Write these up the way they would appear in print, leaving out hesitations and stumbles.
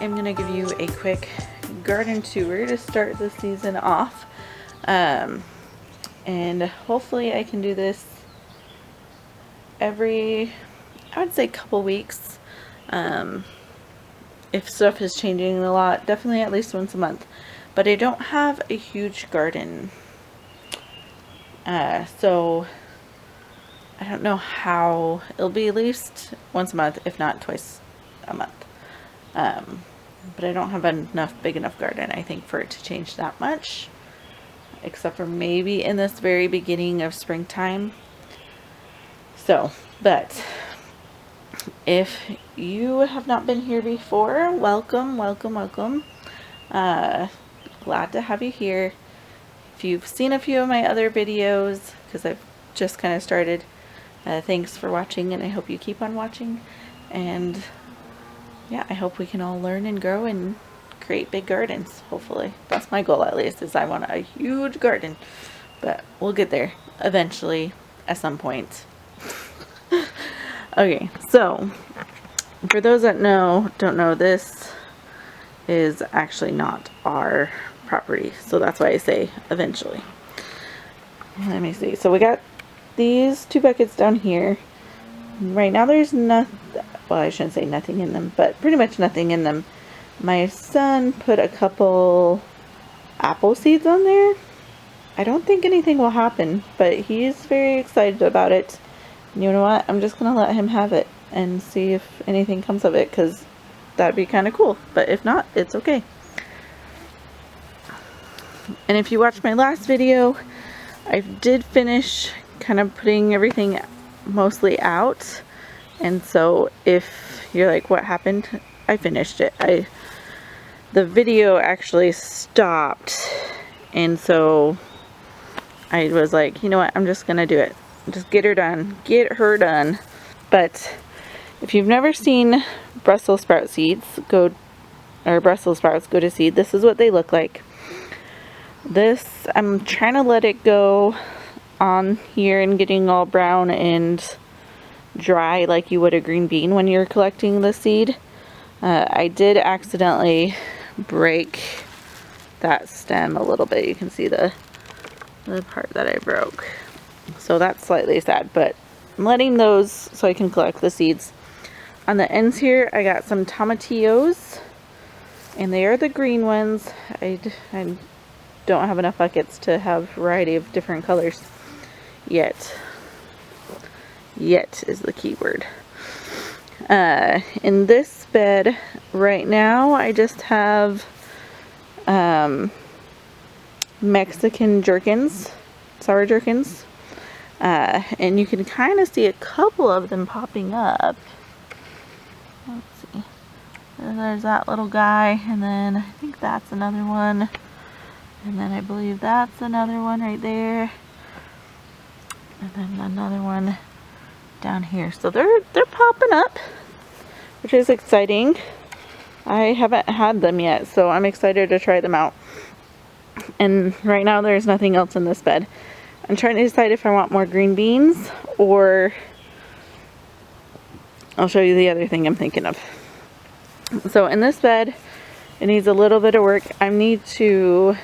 am going to give you a quick garden tour to start the season off. And hopefully I can do this every, I would say, couple weeks. If stuff is changing a lot, definitely at least once a month. But I don't have a huge garden. So I don't know how. It'll be at least once a month, if not twice a month. But I don't have big enough garden, I think, for it to change that much. Except for maybe in this very beginning of springtime. So, but if you have not been here before, welcome, welcome, welcome. Glad to have you here. If you've seen a few of my other videos, because I've just kind of started, thanks for watching, and I hope you keep on watching. And yeah, I hope we can all learn and grow and create big gardens, hopefully. That's my goal, at least, is I want a huge garden. But we'll get there eventually at some point. Okay, so for those that don't know, this is actually not our property, so that's why I say eventually. Let me see. So we got these 2 buckets down here. Right now there's nothing, well, I shouldn't say nothing in them, but pretty much nothing in them. My son put a couple apple seeds on there. I don't think anything will happen, but he's very excited about it. And you know what? I'm just gonna let him have it and see if anything comes of it, because that'd be kind of cool. But if not, it's okay. And if you watched my last video, I did finish kind of putting everything mostly out. And so if you're like, what happened? I finished it. The video actually stopped, and so I was like, you know what, I'm just gonna do it. Just get her done. But if you've never seen Brussels sprout seeds, Brussels sprouts go to seed, this is what they look like. This, I'm trying to let it go on here and getting all brown and dry like you would a green bean when you're collecting the seed. I did accidentally break that stem a little bit. You can see the part that I broke. So that's slightly sad, but I'm letting those so I can collect the seeds. On the ends here, I got some tomatillos, and they are the green ones. I don't have enough buckets to have a variety of different colors yet. Yet is the key word. In this bed right now, I just have Mexican gherkins, sour gherkins. And you can kind of see a couple of them popping up. Let's see. There's that little guy, and then I think that's another one. And then I believe that's another one right there. And then another one down here. So they're popping up, which is exciting. I haven't had them yet, so I'm excited to try them out. And right now there's nothing else in this bed. I'm trying to decide if I want more green beans, or I'll show you the other thing I'm thinking of. So in this bed, it needs a little bit of work. I need to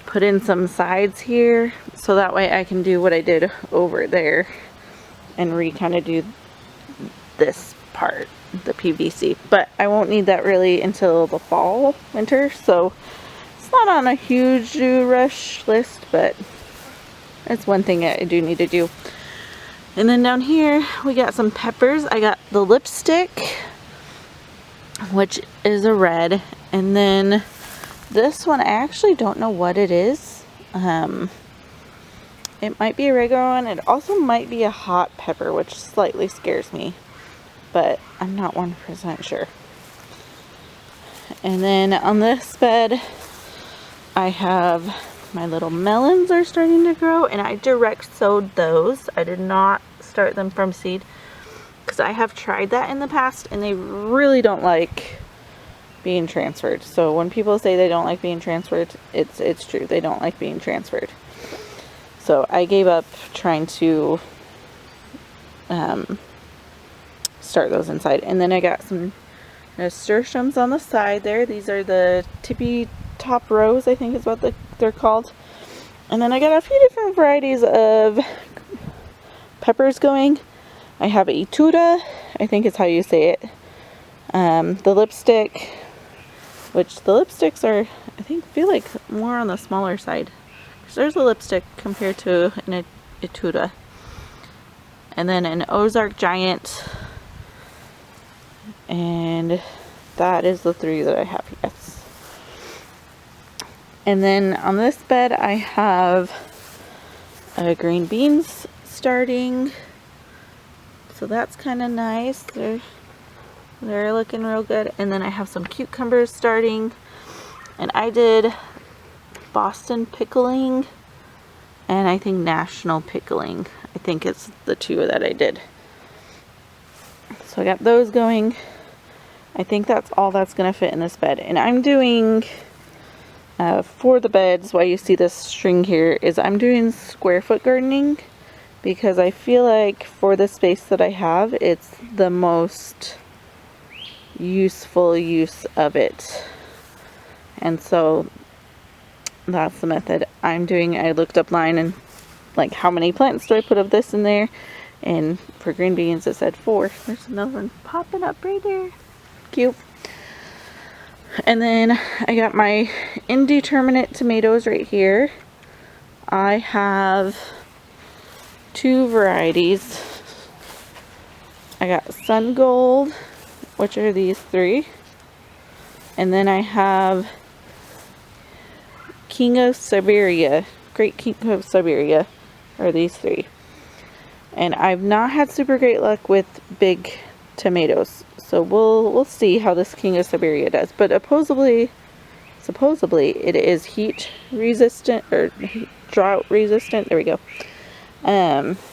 put in some sides here, so that way I can do what I did over there and kind of do this part, the PVC. But I won't need that really until the fall, winter, so it's not on a huge rush list, but it's one thing I do need to do. And then down here we got some peppers. I got the lipstick, which is a red, and then this one I actually don't know what it is. It might be a regular one. It also might be a hot pepper, which slightly scares me, but I'm not 1% sure. And then on this bed I have my little melons are starting to grow, and I direct sowed those. I did not start them from seed, because I have tried that in the past and they really don't like being transferred. So when people say they don't like being transferred, it's true. They don't like being transferred. So I gave up trying to start those inside. And then I got some Nasturtiums on the side there. These are the tippy top rose, I think is what they're called. And then I got a few different varieties of peppers going. I have Etuda, I think is how you say it. The lipstick, which the lipsticks are, I think, feel like more on the smaller side. There's a lipstick compared to an Etuda. And then an Ozark Giant. And that is the 3 that I have, yes. And then on this bed I have green beans starting. So that's kind of nice. They're looking real good. And then I have some cucumbers starting. And I did Boston pickling and I think National pickling. I think it's the 2 that I did. So I got those going. I think that's all that's going to fit in this bed. And I'm doing, for the beds, why you see this string here, is I'm doing square foot gardening. Because I feel like for the space that I have, it's the most useful use of it. And so that's the method I'm doing. I looked up line and like how many plants do I put of this in there. And for green beans it said 4. There's another one popping up right there. Cute. And then I got my indeterminate tomatoes right here. I have 2 varieties. I got Sun Gold, which are these 3. And then I have King of Siberia, Great King of Siberia, are these 3. And I've not had super great luck with big tomatoes. So we'll see how this King of Siberia does. But supposedly it is heat resistant or drought resistant. There we go.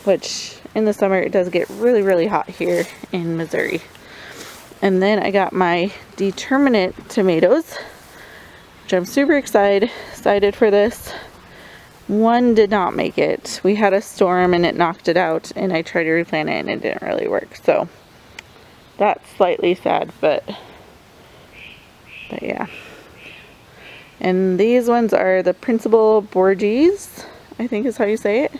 Which in the summer it does get really, really hot here in Missouri. And then I got my determinate tomatoes, which I'm super excited for this. One did not make it. We had a storm and it knocked it out, and I tried to replant it and it didn't really work. So that's slightly sad, but yeah. And these ones are the Principal Borghese, I think is how you say it.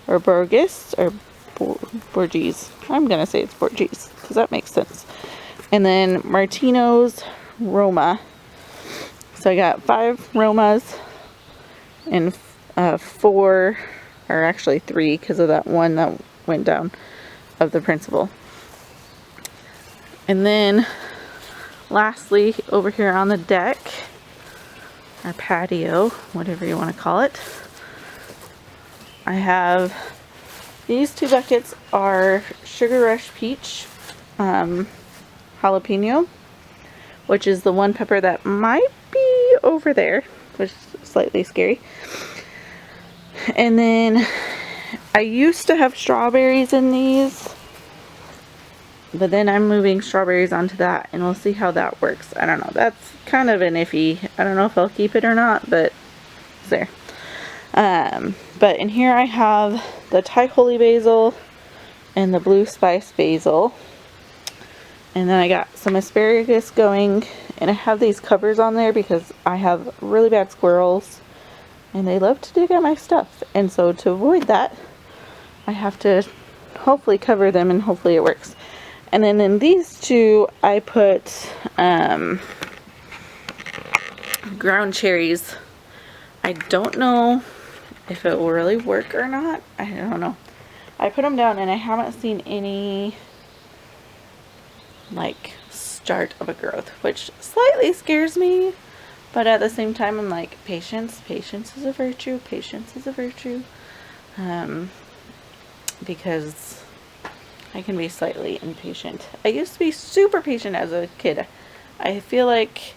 Or Borges, or Borghese. I'm gonna say it's Borghese, because that makes sense. And then Martino's Roma. So I got 5 Romas and 4, or actually 3, because of that one that went down of the Principal. And then lastly, over here on the deck, our patio, whatever you want to call it, I have these 2 buckets are Sugar Rush Peach jalapeno, which is the one pepper that might be over there, which is slightly scary. And then I used to have strawberries in these, but then I'm moving strawberries onto that, and we'll see how that works. I don't know. That's kind of an iffy. I don't know if I'll keep it or not, but it's there. But in here I have the Thai holy basil and the blue spice basil. And then I got some asparagus going, and I have these covers on there because I have really bad squirrels and they love to dig at my stuff. And so to avoid that, I have to hopefully cover them, and hopefully it works. And then in these 2, I put ground cherries. I don't know if it will really work or not. I don't know. I put them down and I haven't seen any like start of a growth, which slightly scares me, but at the same time I'm like, patience is a virtue, because I can be slightly impatient. I used to be super patient as a kid. I feel like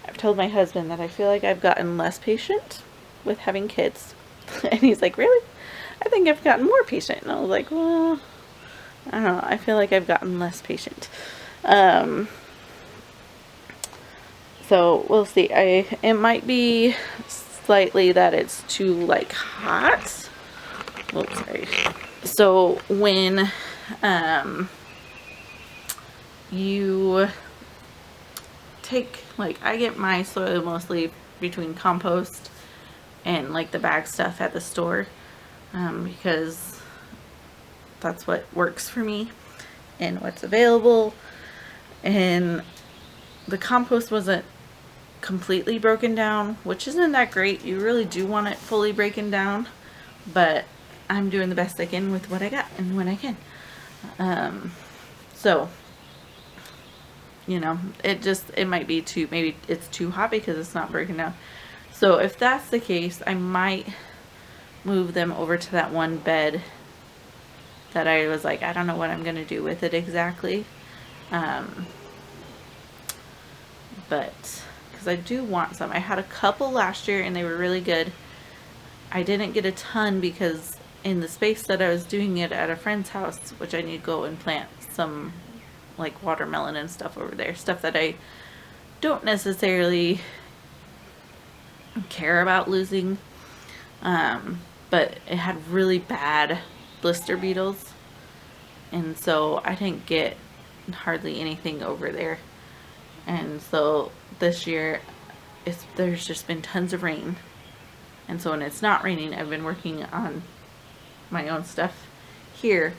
I've told my husband that I feel like I've gotten less patient with having kids. And he's like, really? I think I've gotten more patient. And I was like, well, I don't know. I feel like I've gotten less patient. So we'll see. It might be slightly that it's too like hot. Oops, sorry. So when you take, like, I get my soil mostly between compost and like the bag stuff at the store, because that's what works for me and what's available. And the compost wasn't completely broken down, which isn't that great. You really do want it fully broken down, but I'm doing the best I can with what I got and when I can. So, you know, it might be maybe it's too hot because it's not broken down. So if that's the case, I might move them over to that one bed that I was like, I don't know what I'm going to do with it exactly. But because I do want some. I had a couple last year and they were really good. I didn't get a ton because in the space that I was doing it at a friend's house, which I need to go and plant some like watermelon and stuff over there, stuff that I don't necessarily care about losing, but it had really bad blister beetles, and so I didn't get hardly anything over there. And so this year there's just been tons of rain, and so when it's not raining, I've been working on my own stuff here,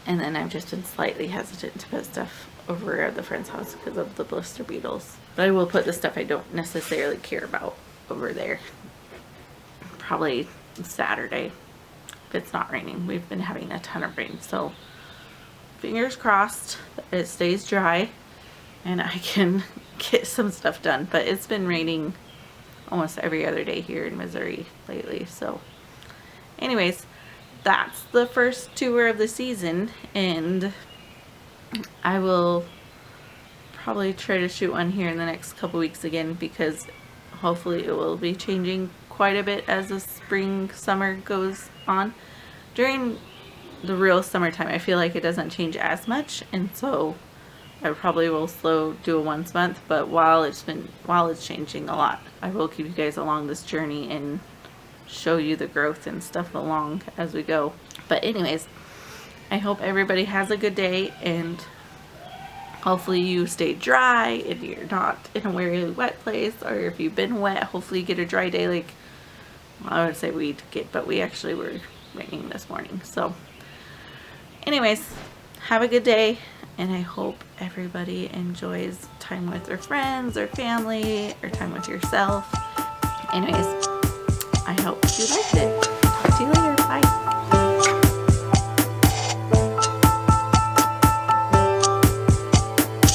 and then I've just been slightly hesitant to put stuff over at the friend's house because of the blister beetles. But I will put the stuff I don't necessarily care about over there probably Saturday if it's not raining. We've been having a ton of rain, so fingers crossed that it stays dry and I can get some stuff done. But it's been raining almost every other day here in Missouri lately. So anyways, that's the first tour of the season, and I will probably try to shoot one here in the next couple weeks again, because hopefully it will be changing quite a bit as the spring summer goes on. During the real summertime, I feel like it doesn't change as much, and so I probably will do a once a month. But while it's changing a lot, I will keep you guys along this journey and show you the growth and stuff along as we go. But anyways, I hope everybody has a good day, and hopefully you stay dry if you're not in a really wet place, or if you've been wet, hopefully you get a dry day. Like, well, I would say but we actually were raining this morning. So anyways, have a good day, and I hope everybody enjoys time with their friends or family or time with yourself. Anyways, I hope you liked it.